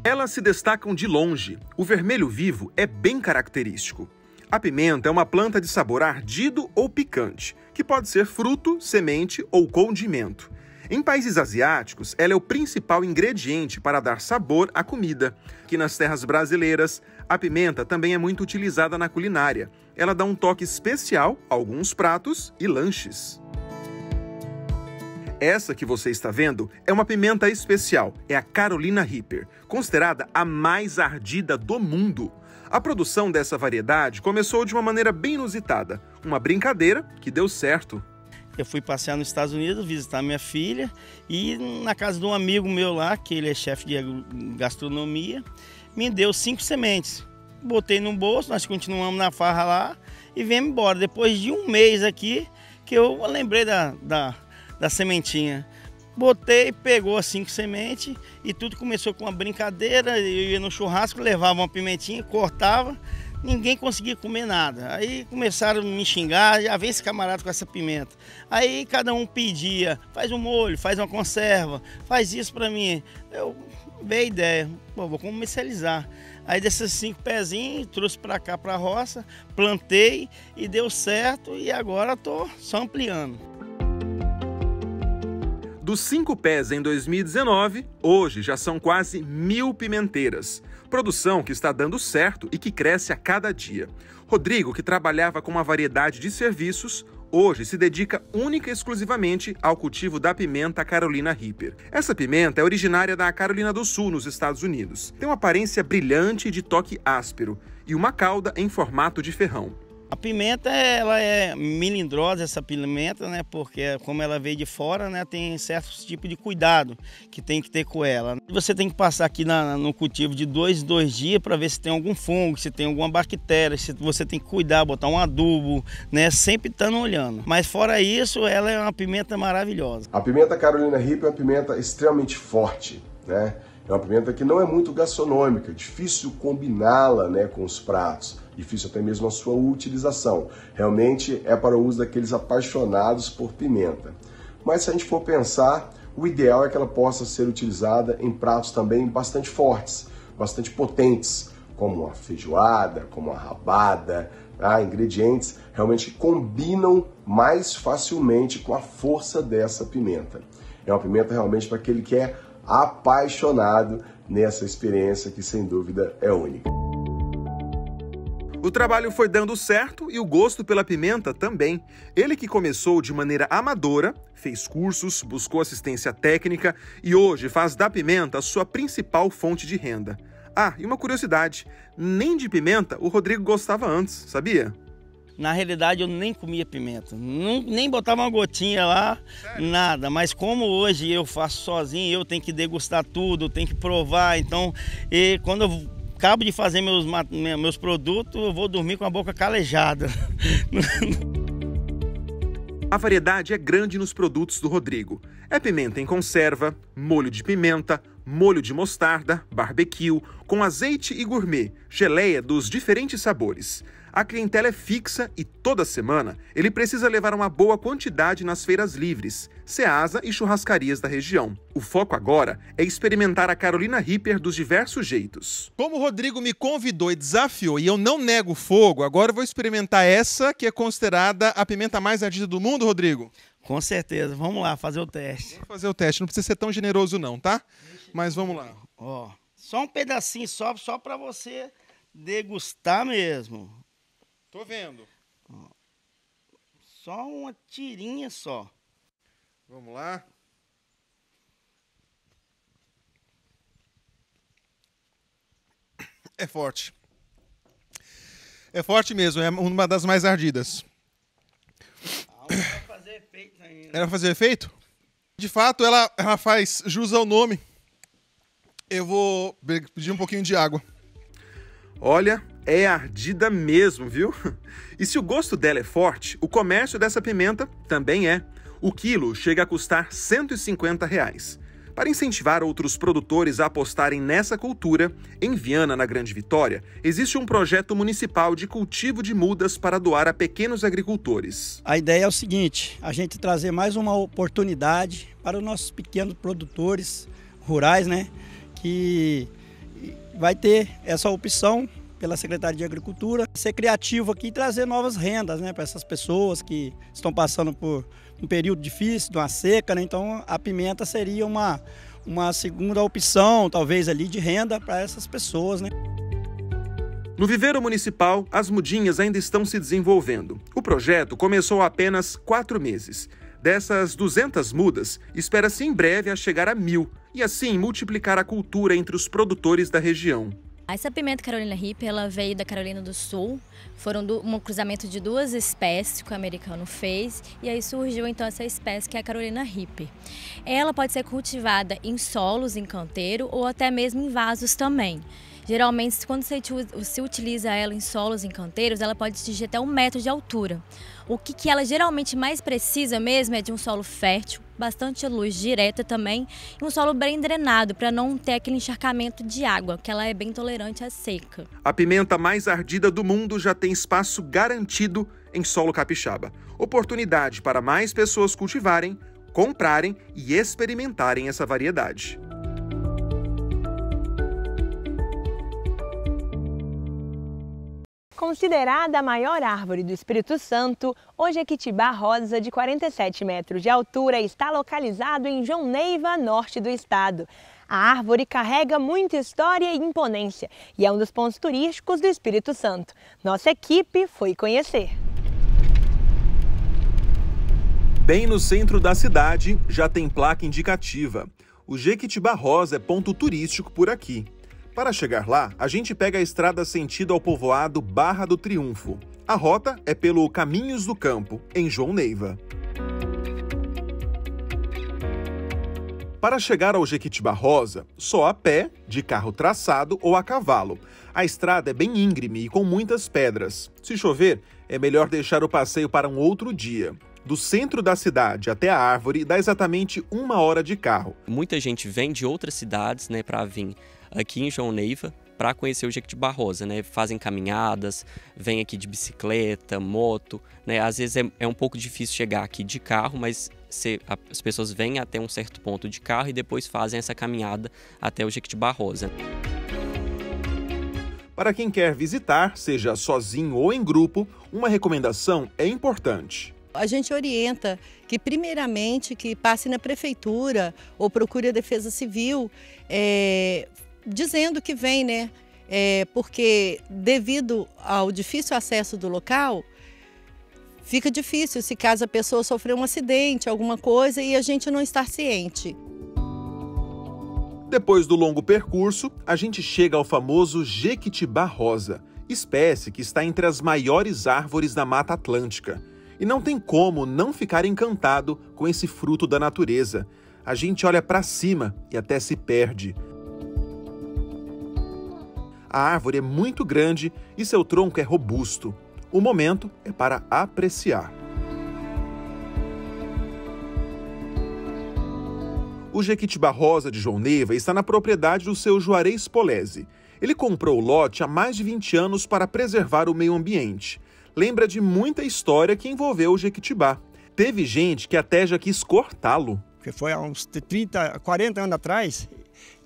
Elas se destacam de longe. O vermelho vivo é bem característico. A pimenta é uma planta de sabor ardido ou picante, que pode ser fruto, semente ou condimento. Em países asiáticos, ela é o principal ingrediente para dar sabor à comida. Aqui nas terras brasileiras, a pimenta também é muito utilizada na culinária. Ela dá um toque especial a alguns pratos e lanches. Essa que você está vendo é uma pimenta especial, é a Carolina Reaper, considerada a mais ardida do mundo. A produção dessa variedade começou de uma maneira bem inusitada, uma brincadeira que deu certo. Eu fui passear nos Estados Unidos, visitar minha filha e na casa de um amigo meu lá, que ele é chefe de gastronomia, me deu 5 sementes. Botei no bolso, nós continuamos na farra lá e viemos embora. Depois de um mês aqui, que eu lembrei da sementinha. Botei, pegou as 5 sementes e tudo começou com uma brincadeira. Eu ia no churrasco, levava uma pimentinha, cortava, ninguém conseguia comer nada. Aí começaram a me xingar, já vem esse camarada com essa pimenta. Aí cada um pedia, faz um molho, faz uma conserva, faz isso para mim. Eu veio a ideia, vou comercializar. Aí desses 5 pezinhos, trouxe para cá, para a roça, plantei e deu certo e agora estou só ampliando. Dos 5 pés em 2019, hoje já são quase 1.000 pimenteiras. Produção que está dando certo e que cresce a cada dia. Rodrigo, que trabalhava com uma variedade de serviços, hoje se dedica única e exclusivamente ao cultivo da pimenta Carolina Reaper. Essa pimenta é originária da Carolina do Sul, nos Estados Unidos. Tem uma aparência brilhante e de toque áspero e uma cauda em formato de ferrão. A pimenta, ela é melindrosa, essa pimenta, né? Porque como ela veio de fora, né? Tem certos tipos de cuidado que tem que ter com ela. Você tem que passar aqui no cultivo de 2 em 2 dias para ver se tem algum fungo, se tem alguma bactéria, se você tem que cuidar, botar um adubo, né? Sempre estando olhando. Mas fora isso, ela é uma pimenta maravilhosa. A pimenta Carolina Reaper é uma pimenta extremamente forte, né? É uma pimenta que não é muito gastronômica, difícil combiná-la, né, com os pratos, difícil até mesmo a sua utilização. Realmente é para o uso daqueles apaixonados por pimenta. Mas se a gente for pensar, o ideal é que ela possa ser utilizada em pratos também bastante fortes, bastante potentes, como a feijoada, como a rabada, ingredientes realmente que combinam mais facilmente com a força dessa pimenta. É uma pimenta realmente para aquele que é apaixonado nessa experiência que sem dúvida é única. O trabalho foi dando certo e o gosto pela pimenta também. Ele que começou de maneira amadora, fez cursos, buscou assistência técnica e hoje faz da pimenta a sua principal fonte de renda. Ah, e uma curiosidade, nem de pimenta o Rodrigo gostava antes, sabia? Na realidade, eu nem comia pimenta, nem botava uma gotinha lá, nada. Mas como hoje eu faço sozinho, eu tenho que degustar tudo, tenho que provar. Então, quando eu acabo de fazer meus produtos, eu vou dormir com a boca calejada. A variedade é grande nos produtos do Rodrigo. É pimenta em conserva, molho de pimenta, molho de mostarda, barbecue, com azeite e gourmet, geleia dos diferentes sabores. A clientela é fixa e toda semana ele precisa levar uma boa quantidade nas feiras livres, Ceasa e churrascarias da região. O foco agora é experimentar a Carolina Reaper dos diversos jeitos. Como o Rodrigo me convidou e desafiou e eu não nego fogo, agora eu vou experimentar essa que é considerada a pimenta mais ardida do mundo, Rodrigo? Com certeza. Vamos lá, fazer o teste. Vamos fazer o teste. Não precisa ser tão generoso não, tá? Mas vamos lá. Ó, só um pedacinho só para você degustar mesmo. Tô vendo. Só uma tirinha só. Vamos lá. É forte. É forte mesmo, é uma das mais ardidas. Vai fazer efeito ainda. Ela vai fazer efeito? De fato, ela faz jus ao nome. Eu vou pedir um pouquinho de água. Olha, é ardida mesmo, viu? E se o gosto dela é forte, o comércio dessa pimenta também é. O quilo chega a custar R$ 150. Para incentivar outros produtores a apostarem nessa cultura, em Viana, na Grande Vitória, existe um projeto municipal de cultivo de mudas para doar a pequenos agricultores. A ideia é o seguinte, a gente trazer mais uma oportunidade para os nossos pequenos produtores rurais, né? Que vai ter essa opção pela Secretaria de Agricultura, ser criativo aqui e trazer novas rendas, né, para essas pessoas que estão passando por um período difícil, de uma seca, né? Então a pimenta seria uma segunda opção, talvez ali, de renda para essas pessoas, né? No viveiro municipal, as mudinhas ainda estão se desenvolvendo. O projeto começou há apenas 4 meses. Dessas 200 mudas, espera-se em breve a chegar a 1.000 e assim multiplicar a cultura entre os produtores da região. Essa pimenta Carolina Reaper, ela veio da Carolina do Sul, foram um cruzamento de 2 espécies que o americano fez e aí surgiu então essa espécie que é a Carolina Reaper. Ela pode ser cultivada em solos, em canteiro ou até mesmo em vasos também. Geralmente, quando se utiliza ela em solos, em canteiros, ela pode atingir até 1 metro de altura. O que ela geralmente mais precisa mesmo é de um solo fértil, bastante luz direta também, e um solo bem drenado, para não ter aquele encharcamento de água, porque ela é bem tolerante à seca. A pimenta mais ardida do mundo já tem espaço garantido em solo capixaba. Oportunidade para mais pessoas cultivarem, comprarem e experimentarem essa variedade. Considerada a maior árvore do Espírito Santo, o Jequitibá rosa, de 47 metros de altura, está localizado em João Neiva, norte do estado. A árvore carrega muita história e imponência e é um dos pontos turísticos do Espírito Santo. Nossa equipe foi conhecer. Bem no centro da cidade, já tem placa indicativa. O Jequitibá rosa é ponto turístico por aqui. Para chegar lá, a gente pega a estrada sentido ao povoado Barra do Triunfo. A rota é pelo Caminhos do Campo, em João Neiva. Para chegar ao Jequitibá rosa, só a pé, de carro traçado ou a cavalo. A estrada é bem íngreme e com muitas pedras. Se chover, é melhor deixar o passeio para um outro dia. Do centro da cidade até a árvore dá exatamente 1 hora de carro. Muita gente vem de outras cidades, né, para vir aqui em João Neiva para conhecer o Jequitibá rosa, né? Fazem caminhadas, vêm aqui de bicicleta, moto, né? Às vezes é um pouco difícil chegar aqui de carro, mas as pessoas vêm até um certo ponto de carro e depois fazem essa caminhada até o Jequitibá rosa. Para quem quer visitar, seja sozinho ou em grupo, uma recomendação é importante. A gente orienta que, primeiramente, que passe na prefeitura ou procure a Defesa Civil, dizendo que vem, né? Porque devido ao difícil acesso do local, fica difícil se caso a pessoa sofrer um acidente, alguma coisa, e a gente não estar ciente. Depois do longo percurso, a gente chega ao famoso Jequitibá rosa, espécie que está entre as maiores árvores da Mata Atlântica. E não tem como não ficar encantado com esse fruto da natureza. A gente olha para cima e até se perde. A árvore é muito grande e seu tronco é robusto. O momento é para apreciar. O Jequitibá rosa de João Neiva está na propriedade do seu Juarez Polese. Ele comprou o lote há mais de 20 anos para preservar o meio ambiente. Lembra de muita história que envolveu o Jequitibá. Teve gente que até já quis cortá-lo. Porque foi há uns 30, 40 anos atrás,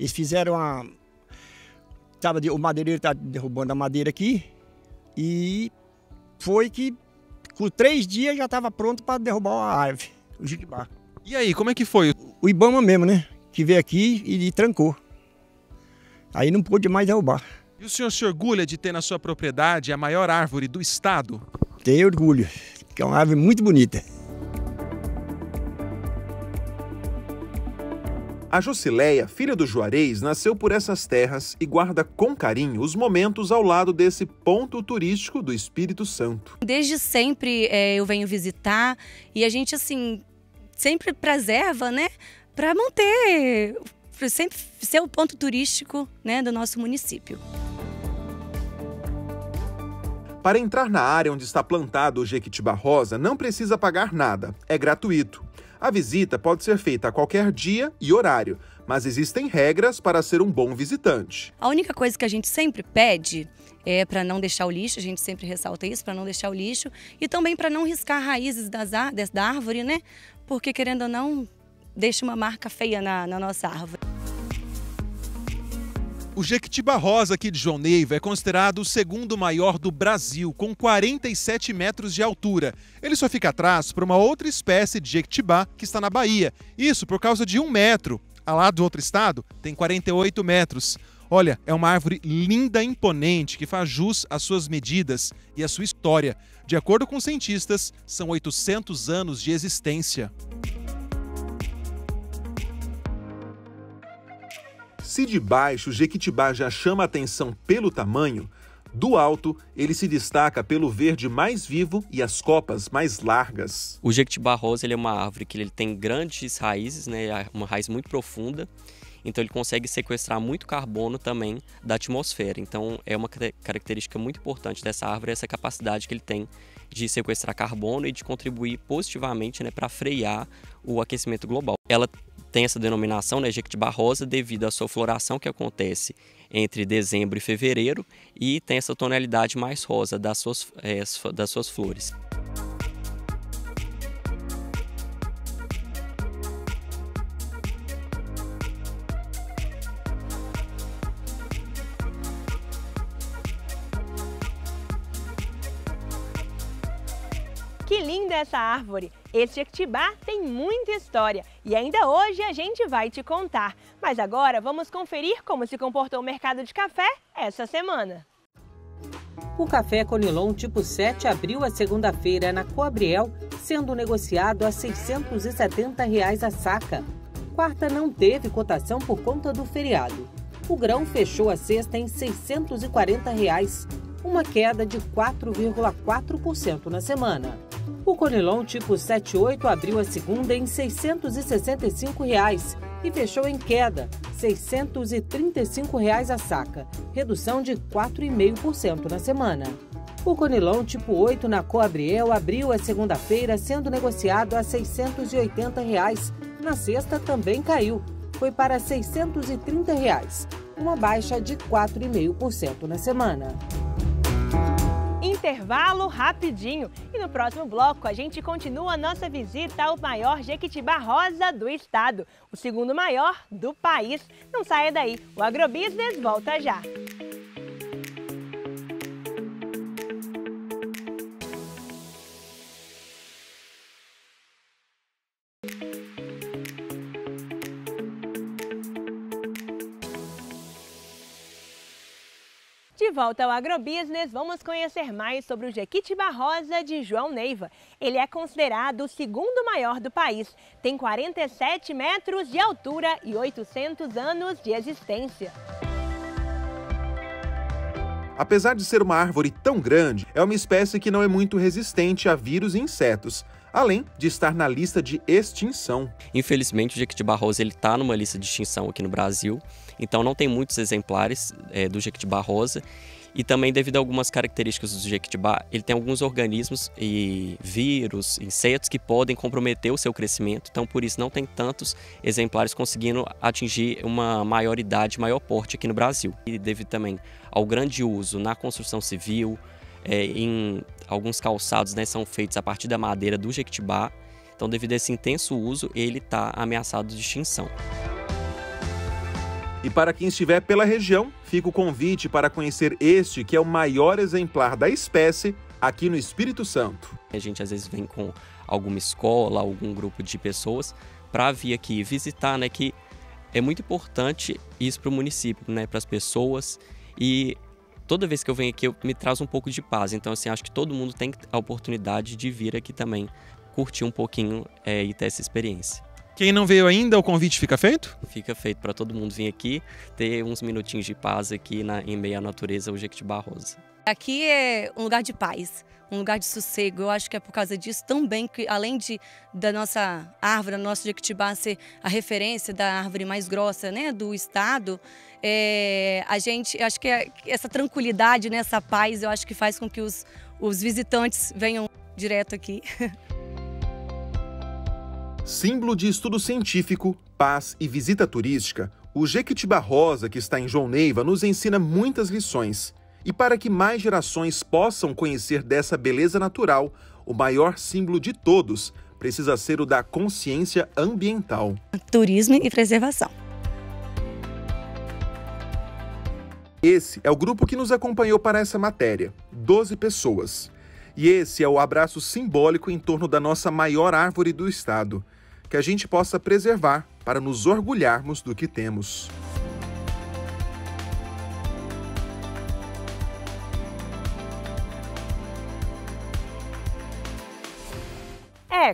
eles fizeram uma... O madeireiro está derrubando a madeira aqui e foi que com 3 dias já estava pronto para derrubar a árvore, o Jequitibá. E aí, como é que foi? O Ibama mesmo, né? Que veio aqui e trancou. Aí não pôde mais derrubar. E o senhor se orgulha de ter na sua propriedade a maior árvore do estado? Tenho orgulho, que é uma árvore muito bonita. A Josileia, filha do Juarez, nasceu por essas terras e guarda com carinho os momentos ao lado desse ponto turístico do Espírito Santo. Desde sempre eu venho visitar e a gente, assim, sempre preserva, né, para manter, para sempre ser o ponto turístico, né, do nosso município. Para entrar na área onde está plantado o Jequitibá rosa, não precisa pagar nada, é gratuito. A visita pode ser feita a qualquer dia e horário, mas existem regras para ser um bom visitante. A única coisa que a gente sempre pede é para não deixar o lixo, a gente sempre ressalta isso, para não deixar o lixo, e também para não riscar raízes da árvore, né? Porque, querendo ou não, deixa uma marca feia na nossa árvore. O Jequitibá rosa aqui de João Neiva é considerado o segundo maior do Brasil, com 47 metros de altura. Ele só fica atrás para uma outra espécie de Jequitibá que está na Bahia. Isso por causa de 1 metro. Lá do outro estado tem 48 metros. Olha, é uma árvore linda e imponente que faz jus às suas medidas e à sua história. De acordo com cientistas, são 800 anos de existência. Se de baixo o Jequitibá já chama a atenção pelo tamanho, do alto ele se destaca pelo verde mais vivo e as copas mais largas. O Jequitibá rosa ele é uma árvore que ele tem grandes raízes, né, uma raiz muito profunda, então ele consegue sequestrar muito carbono também da atmosfera. Então é uma característica muito importante dessa árvore, essa capacidade que ele tem de sequestrar carbono e de contribuir positivamente, né, para frear o aquecimento global. Ela tem essa denominação, né, Jequitibá rosa, devido à sua floração que acontece entre dezembro e fevereiro e tem essa tonalidade mais rosa das suas flores. Que linda essa árvore! Esse Jequitibá tem muita história e ainda hoje a gente vai te contar. Mas agora vamos conferir como se comportou o mercado de café essa semana. O café Conilon tipo 7 abriu a segunda-feira na Coabriel, sendo negociado a R$ 670 a saca. Quarta não teve cotação por conta do feriado. O grão fechou a sexta em R$ 640, uma queda de 4,4% na semana. O Conilon tipo 78 abriu a segunda em R$ 665 e fechou em queda, R$ 635 a saca, redução de 4,5% na semana. O Conilon tipo 8 na Coabriel abriu a segunda-feira sendo negociado a R$ 680. Na sexta também caiu, foi para R$ 630, uma baixa de 4,5% na semana. Intervalo rapidinho e no próximo bloco a gente continua a nossa visita ao maior Jequitibá rosa do estado, o segundo maior do país. Não saia daí, o Agrobusiness volta já. De volta ao Agrobusiness, vamos conhecer mais sobre o Jequitibá rosa de João Neiva. Ele é considerado o segundo maior do país, tem 47 metros de altura e 800 anos de existência. Apesar de ser uma árvore tão grande, é uma espécie que não é muito resistente a vírus e insetos, além de estar na lista de extinção. Infelizmente, o Jequitibá rosa está numa lista de extinção aqui no Brasil, então não tem muitos exemplares do Jequitibá rosa. E também devido a algumas características do jequitibá, ele tem alguns organismos e vírus, insetos que podem comprometer o seu crescimento, então por isso não tem tantos exemplares conseguindo atingir uma maior idade, maior porte aqui no Brasil. E devido também ao grande uso na construção civil, em alguns calçados, né, são feitos a partir da madeira do jequitibá, então devido a esse intenso uso, ele está ameaçado de extinção. E para quem estiver pela região, fica o convite para conhecer este, que é o maior exemplar da espécie aqui no Espírito Santo. A gente às vezes vem com alguma escola, algum grupo de pessoas para vir aqui visitar, né, que é muito importante isso para o município, né, para as pessoas, e toda vez que eu venho aqui me traz um pouco de paz. Então assim, acho que todo mundo tem a oportunidade de vir aqui também, curtir um pouquinho e ter essa experiência. Quem não veio ainda, o convite fica feito? Fica feito para todo mundo vir aqui, ter uns minutinhos de paz aqui em meio à natureza, o Jequitibá Rosa. Aqui é um lugar de paz, um lugar de sossego. Eu acho que é por causa disso também que, além da nossa árvore, do nosso Jequitibá ser a referência da árvore mais grossa, né, do estado, acho que essa tranquilidade, né, essa paz, eu acho que faz com que os visitantes venham direto aqui. Símbolo de estudo científico, paz e visita turística, o Jequitibá Rosa, que está em João Neiva, nos ensina muitas lições. E para que mais gerações possam conhecer dessa beleza natural, o maior símbolo de todos precisa ser o da consciência ambiental. Turismo e preservação. Esse é o grupo que nos acompanhou para essa matéria, 12 pessoas. E esse é o abraço simbólico em torno da nossa maior árvore do estado, que a gente possa preservar para nos orgulharmos do que temos.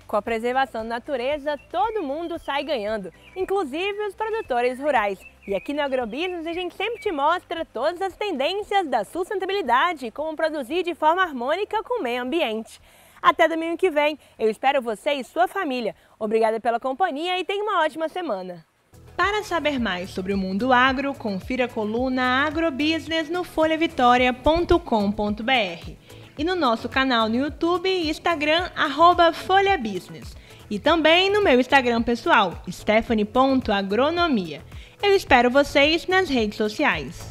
Com a preservação da natureza, todo mundo sai ganhando, inclusive os produtores rurais. E aqui no Agrobusiness a gente sempre te mostra todas as tendências da sustentabilidade, como produzir de forma harmônica com o meio ambiente. Até domingo que vem, eu espero você e sua família. Obrigada pela companhia e tenha uma ótima semana. Para saber mais sobre o mundo agro, confira a coluna Agrobusiness no folhavitória.com.br. E no nosso canal no YouTube e Instagram, @folhabusiness. E também no meu Instagram pessoal, stephanie.agronomia. Eu espero vocês nas redes sociais.